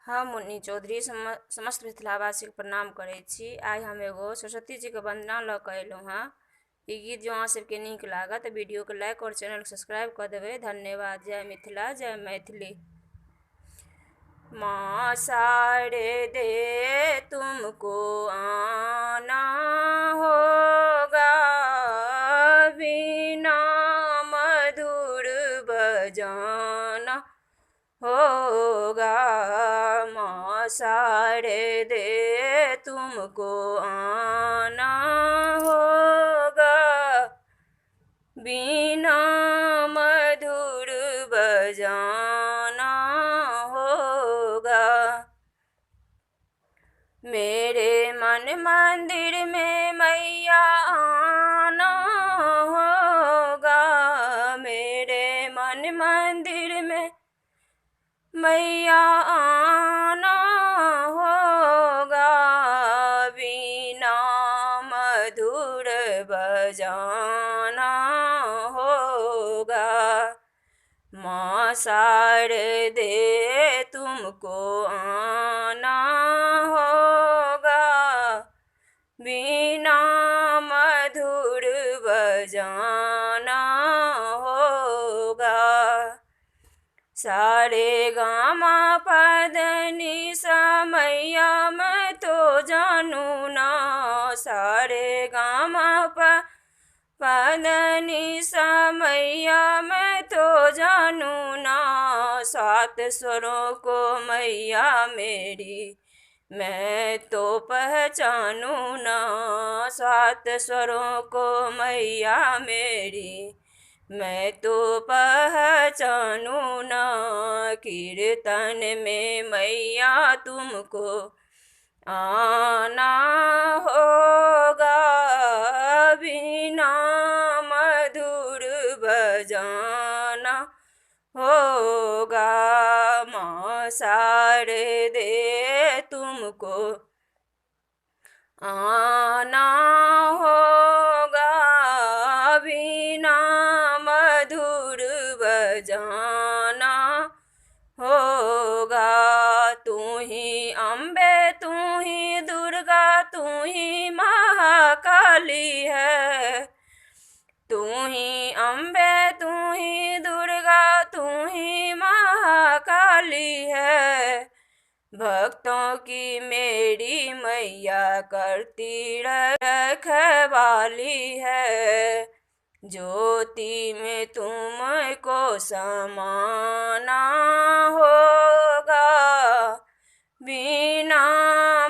हम मुन्नी चौधरी समस्त मिथिलावासी के प्रणाम करै छी। आइ हम एगो सरस्वती जी के वंदना लऽ कऽ अयलहुँ हँ। ई गीत जो अहाँ सबके नीक लागत वीडियो के लाइक और चैनल के सब्सक्राइब कऽ देबै। धन्यवाद। जय मिथिला, जय मैथिली। माँ सारे दे तुमको आना होगा, बिना मधुर बजाना होगा। माँ सारे दे तुमको आना होगा, बिना मधुर बजाना होगा। मेरे मन मंदिर में मैया आना होगा, मेरे मन मंदिर में मैया आना होगा, बिना मधुर बजाना होगा। माँ शारदे तुमको आना होगा, बिना मधुर बजाना होगा। सारे गामा पदनी मैया मैं तो जानू ना, सारे गामा पदनी मैया मैं तो जानू ना। सात स्वरों को मैया मेरी मैं तो पहचानू ना, सात स्वरों को मैया मेरी मैं तो पहचानू ना। कीर्तन में मैया तुमको आना होगा, बिना मधुर बजाना होगा। माँ शारदे तुमको आना होगा, बिना मधुर बजाना होगा। तू ही अम्बे, तू ही दुर्गा, तू ही महाकाली है। तू ही अम्बे, तू ही दुर्गा, तू ही महाकाली है। भक्तों की मेरी मैया करती रखवाली है। ज्योति में तुमको समाना होगा, बिना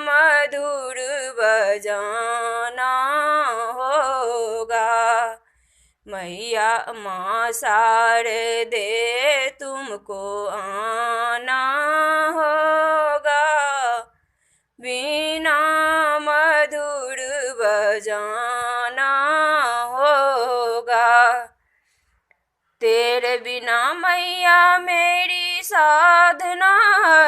मधुर बजाना होगा। मैया माँ शारदे तुमको आना होगा, बिना मधुर बजाना होगा। तेरे बिना मैया मेरी साधना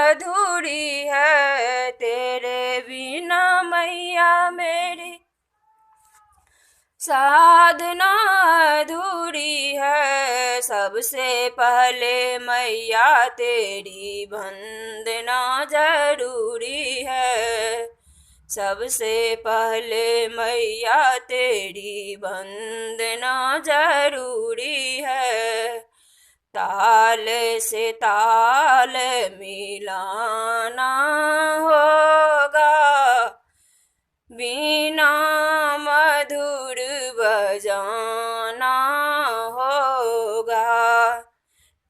अधूरी है, तेरे बिना मैया मेरी साधना अधूरी है। सबसे पहले मैया तेरी वंदना जरूरी है, सबसे पहले मैया तेरी वंदना जरूरी है। ताल से ताल मिलाना होगा, बिना मधुर बजाना होगा।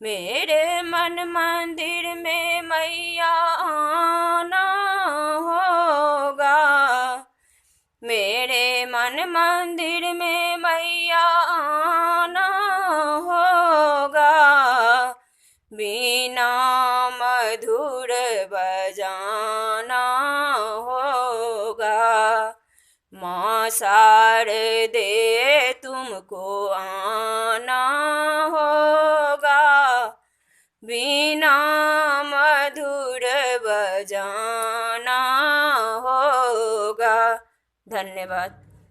मेरे मन मंदिर में मैया आना होगा, मेरे मन मंदिर में मैया आना होगा, बिना मधुर बजाना होगा। माँ शारदे तुमको आना होगा, बिना मधुर बजाना होगा। धन्यवाद।